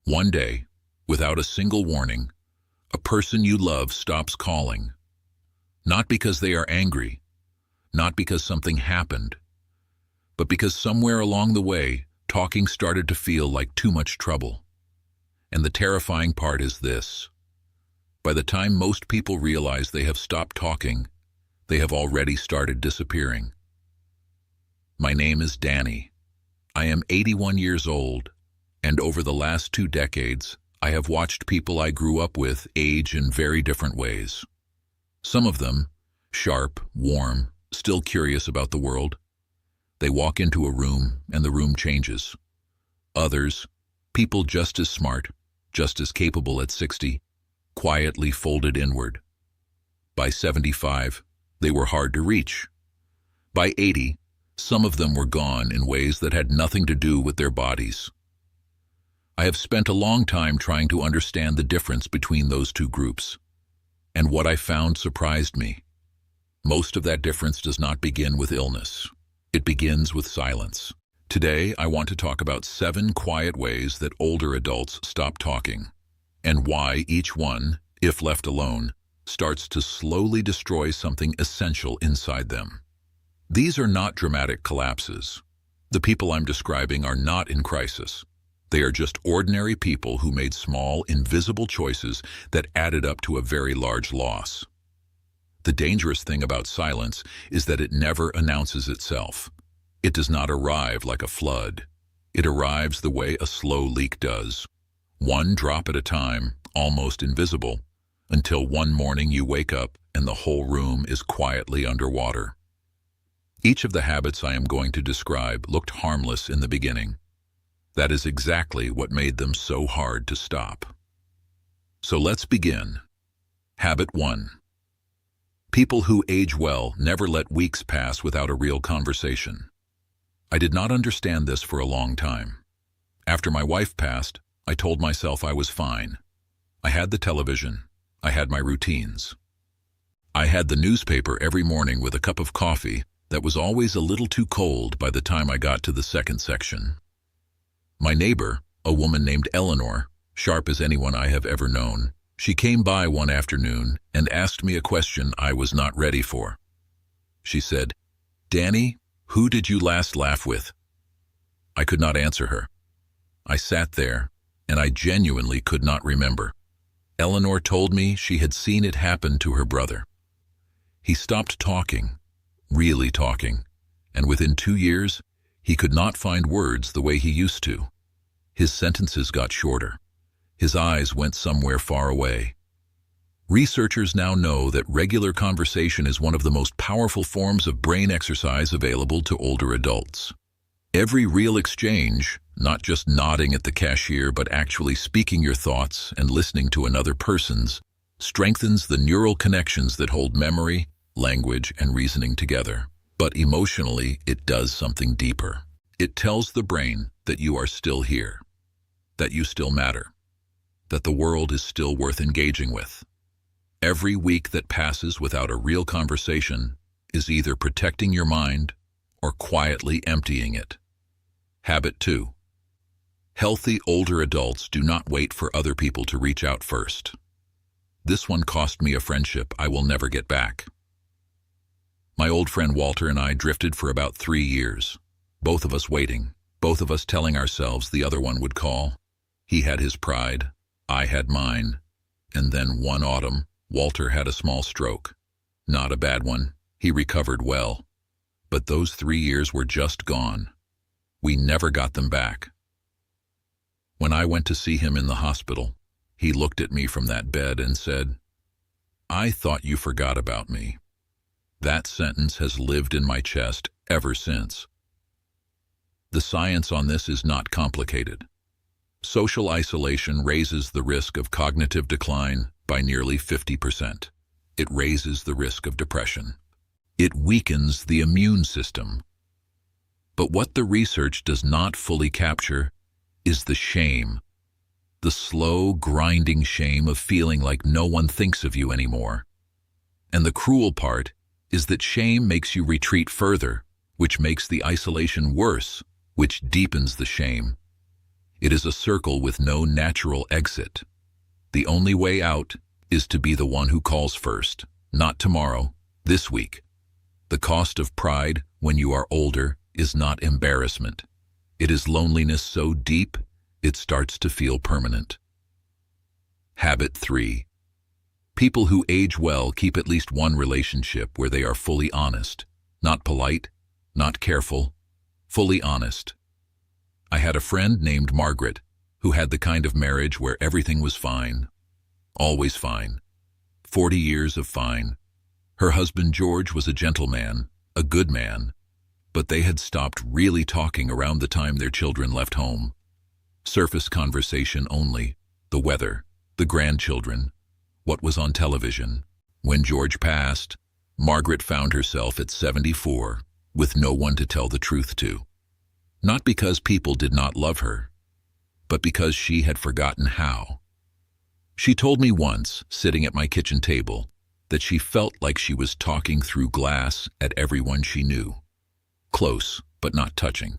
One day, without a single warning, a person you love stops calling. Not because they are angry, not because something happened, but because somewhere along the way, talking started to feel like too much trouble. And the terrifying part is this. By the time most people realize they have stopped talking, they have already started disappearing. My name is Danny. I am 81 years old, and over the last 2 decades, I have watched people I grew up with age in very different ways. Some of them, sharp, warm, still curious about the world. They walk into a room and the room changes. Others, people just as smart, just as capable at 60, quietly folded inward. By 75, they were hard to reach. By 80, some of them were gone in ways that had nothing to do with their bodies. I have spent a long time trying to understand the difference between those two groups, and what I found surprised me. Most of that difference does not begin with illness. It begins with silence. Today, I want to talk about 7 quiet ways that older adults stop talking, and why each one, if left alone, starts to slowly destroy something essential inside them. These are not dramatic collapses. The people I'm describing are not in crisis. They are just ordinary people who made small, invisible choices that added up to a very large loss. The dangerous thing about silence is that it never announces itself. It does not arrive like a flood. It arrives the way a slow leak does. One drop at a time, almost invisible, until one morning you wake up and the whole room is quietly underwater. Each of the habits I am going to describe looked harmless in the beginning. That is exactly what made them so hard to stop. So let's begin. Habit 1. People who age well never let weeks pass without a real conversation. I did not understand this for a long time. After my wife passed, I told myself I was fine. I had the television. I had my routines. I had the newspaper every morning with a cup of coffee that was always a little too cold by the time I got to the second section. My neighbor, a woman named Eleanor, sharp as anyone I have ever known, she came by one afternoon and asked me a question I was not ready for. She said, "Danny, who did you last laugh with?" I could not answer her. I sat there, and I genuinely could not remember. Eleanor told me she had seen it happen to her brother. He stopped talking, really talking, and within 2 years, he could not find words the way he used to. His sentences got shorter. His eyes went somewhere far away. Researchers now know that regular conversation is one of the most powerful forms of brain exercise available to older adults. Every real exchange, not just nodding at the cashier but actually speaking your thoughts and listening to another person's, strengthens the neural connections that hold memory, language, and reasoning together. But emotionally, it does something deeper. It tells the brain that you are still here, that you still matter, that the world is still worth engaging with. Every week that passes without a real conversation is either protecting your mind or quietly emptying it. Habit 2. Healthy older adults do not wait for other people to reach out first. This one cost me a friendship I will never get back. My old friend Walter and I drifted for about 3 years, both of us waiting, both of us telling ourselves the other one would call. He had his pride, I had mine, and then one autumn, Walter had a small stroke. Not a bad one, he recovered well. But those 3 years were just gone. We never got them back. When I went to see him in the hospital, he looked at me from that bed and said, "I thought you forgot about me." That sentence has lived in my chest ever since. The science on this is not complicated. Social isolation raises the risk of cognitive decline by nearly 50%. It raises the risk of depression. It weakens the immune system. But what the research does not fully capture is the shame. The slow, grinding shame of feeling like no one thinks of you anymore. And the cruel part is that shame makes you retreat further, which makes the isolation worse, which deepens the shame. It is a circle with no natural exit. The only way out is to be the one who calls first, not tomorrow, this week. The cost of pride when you are older is not embarrassment. It is loneliness so deep, it starts to feel permanent. Habit 3. People who age well keep at least one relationship where they are fully honest, not polite, not careful, fully honest. I had a friend named Margaret who had the kind of marriage where everything was fine, always fine, 40 years of fine. Her husband George was a gentleman, a good man, but they had stopped really talking around the time their children left home. Surface conversation only, the weather, the grandchildren, what was on television. When George passed, Margaret found herself at 74 with no one to tell the truth to. Not because people did not love her, but because she had forgotten how. She told me once, sitting at my kitchen table, that she felt like she was talking through glass at everyone she knew. Close, but not touching.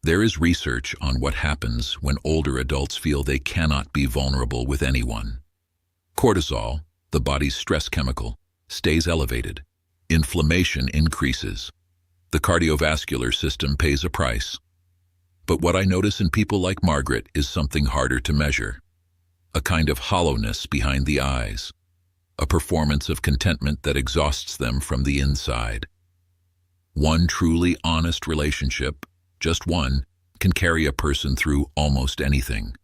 There is research on what happens when older adults feel they cannot be vulnerable with anyone. Cortisol, the body's stress chemical, stays elevated. Inflammation increases. The cardiovascular system pays a price. But what I notice in people like Margaret is something harder to measure. A kind of hollowness behind the eyes. A performance of contentment that exhausts them from the inside. One truly honest relationship, just one, can carry a person through almost anything.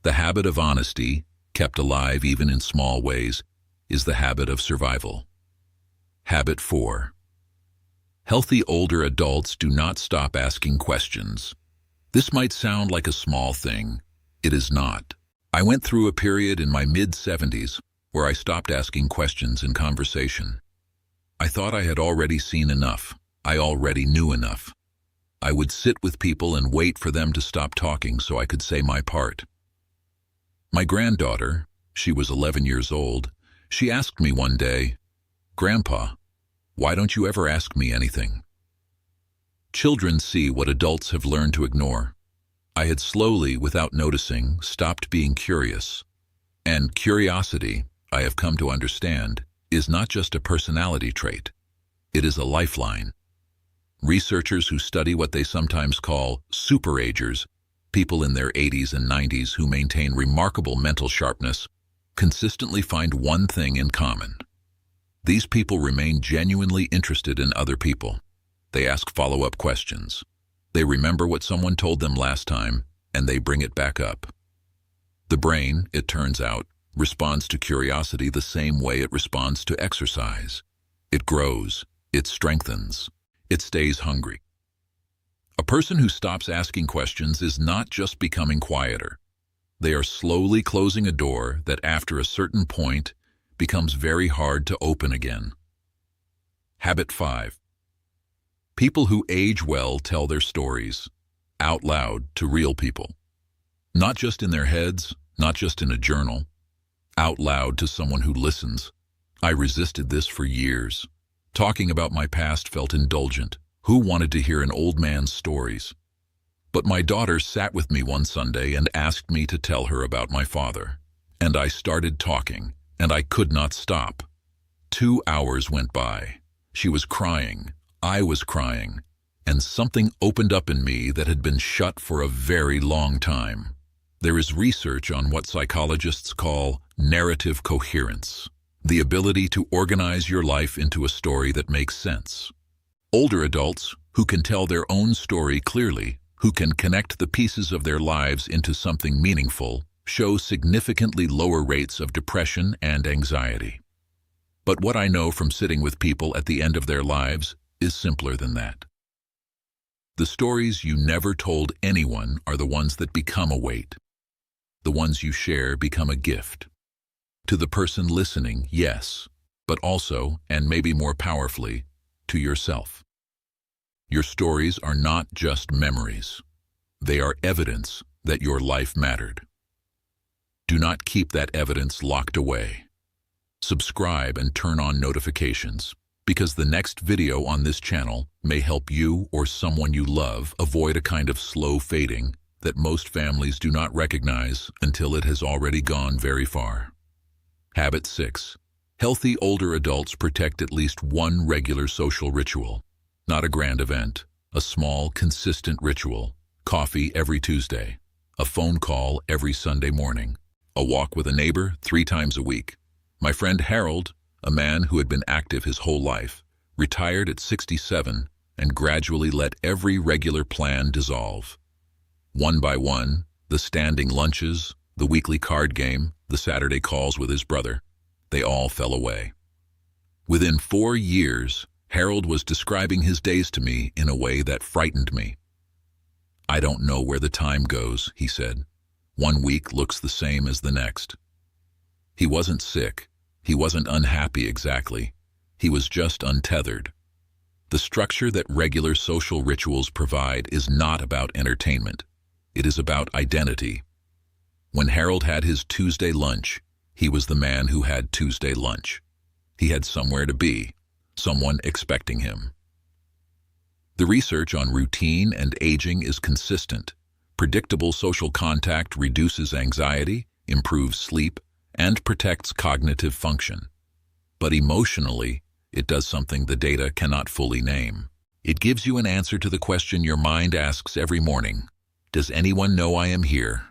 The habit of honesty, kept alive even in small ways, is the habit of survival. Habit 4. Healthy older adults do not stop asking questions. This might sound like a small thing. It is not. I went through a period in my mid-70s where I stopped asking questions in conversation. I thought I had already seen enough. I already knew enough. I would sit with people and wait for them to stop talking so I could say my part. My granddaughter, she was 11 years old, she asked me one day, "Grandpa, why don't you ever ask me anything?" Children see what adults have learned to ignore. I had slowly, without noticing, stopped being curious. And curiosity, I have come to understand, is not just a personality trait. It is a lifeline. Researchers who study what they sometimes call superagers, people in their 80s and 90s who maintain remarkable mental sharpness, consistently find one thing in common. These people remain genuinely interested in other people. They ask follow-up questions. They remember what someone told them last time, and they bring it back up. The brain, it turns out, responds to curiosity the same way it responds to exercise. It grows, it strengthens, it stays hungry. A person who stops asking questions is not just becoming quieter. They are slowly closing a door that after a certain point becomes very hard to open again. Habit 5. People who age well tell their stories, out loud to real people. Not just in their heads, not just in a journal, out loud to someone who listens. I resisted this for years. Talking about my past felt indulgent. Who wanted to hear an old man's stories? But my daughter sat with me one Sunday and asked me to tell her about my father. And I started talking, and I could not stop. 2 hours went by. She was crying. I was crying, and something opened up in me that had been shut for a very long time. There is research on what psychologists call narrative coherence, the ability to organize your life into a story that makes sense. Older adults who can tell their own story clearly, who can connect the pieces of their lives into something meaningful, show significantly lower rates of depression and anxiety. But what I know from sitting with people at the end of their lives is simpler than that. The stories you never told anyone are the ones that become a weight. The ones you share become a gift. To the person listening, yes, but also, and maybe more powerfully, to yourself. Your stories are not just memories. They are evidence that your life mattered. Do not keep that evidence locked away. Subscribe and turn on notifications, because the next video on this channel may help you or someone you love avoid a kind of slow fading, that most families do not recognize until it has already gone very far. Habit 6. Healthy older adults protect at least one regular social ritual. Not a grand event, a small, consistent ritual. Coffee every Tuesday, a phone call every Sunday morning, a walk with a neighbor 3 times a week. My friend Harold, a man who had been active his whole life, retired at 67 and gradually let every regular plan dissolve. One by one, the standing lunches, the weekly card game, the Saturday calls with his brother, they all fell away. Within 4 years, Harold was describing his days to me in a way that frightened me. "I don't know where the time goes," he said. "One week looks the same as the next." He wasn't sick. He wasn't unhappy exactly. He was just untethered. The structure that regular social rituals provide is not about entertainment. It is about identity. When Harold had his Tuesday lunch, he was the man who had Tuesday lunch. He had somewhere to be, someone expecting him. The research on routine and aging is consistent. Predictable social contact reduces anxiety, improves sleep, and protects cognitive function. But emotionally, it does something the data cannot fully name. It gives you an answer to the question your mind asks every morning. Does anyone know I am here?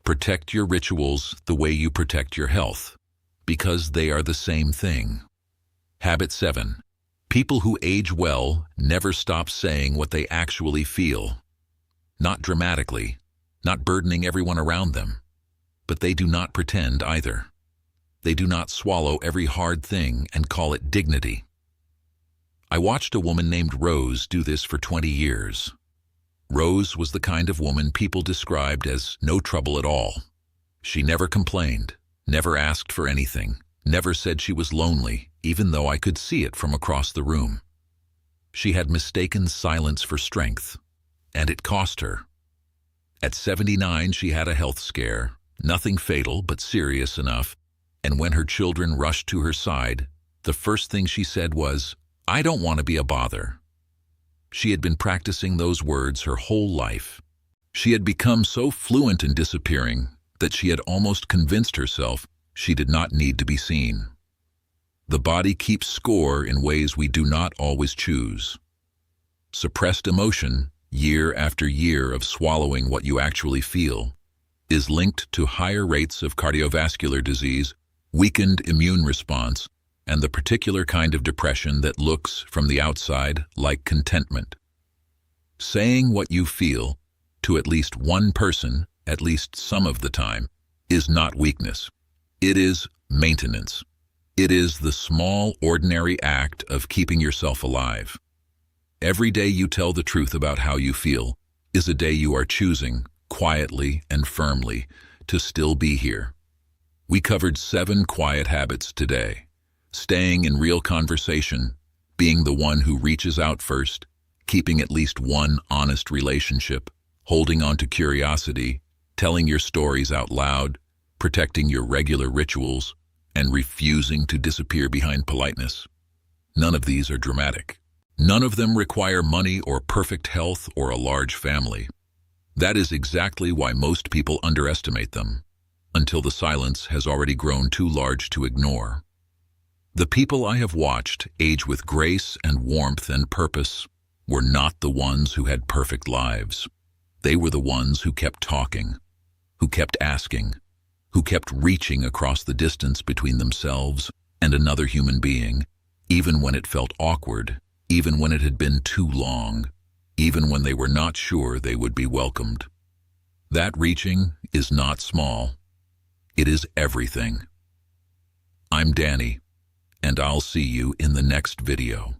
Protect your rituals the way you protect your health, because they are the same thing. Habit 7. People who age well never stop saying what they actually feel. Not dramatically, not burdening everyone around them, but they do not pretend either. They do not swallow every hard thing and call it dignity. I watched a woman named Rose do this for 20 years. Rose was the kind of woman people described as no trouble at all. She never complained, never asked for anything, never said she was lonely, even though I could see it from across the room. She had mistaken silence for strength, and it cost her. At 79, she had a health scare, nothing fatal but serious enough, and when her children rushed to her side, the first thing she said was, "I don't want to be a bother." She had been practicing those words her whole life. She had become so fluent in disappearing that she had almost convinced herself she did not need to be seen. The body keeps score in ways we do not always choose. Suppressed emotion, year after year of swallowing what you actually feel, is linked to higher rates of cardiovascular disease, weakened immune response, and the particular kind of depression that looks from the outside like contentment. Saying what you feel to at least one person, at least some of the time, is not weakness. It is maintenance. It is the small, ordinary act of keeping yourself alive. Every day you tell the truth about how you feel is a day you are choosing, quietly and firmly, to still be here. We covered 7 quiet habits today. Staying in real conversation, being the one who reaches out first, keeping at least one honest relationship, holding on to curiosity, telling your stories out loud, protecting your regular rituals, and refusing to disappear behind politeness. None of these are dramatic. None of them require money or perfect health or a large family. That is exactly why most people underestimate them, until the silence has already grown too large to ignore. The people I have watched age with grace and warmth and purpose were not the ones who had perfect lives. They were the ones who kept talking, who kept asking, who kept reaching across the distance between themselves and another human being, even when it felt awkward, even when it had been too long, even when they were not sure they would be welcomed. That reaching is not small. It is everything. I'm Danny, and I'll see you in the next video.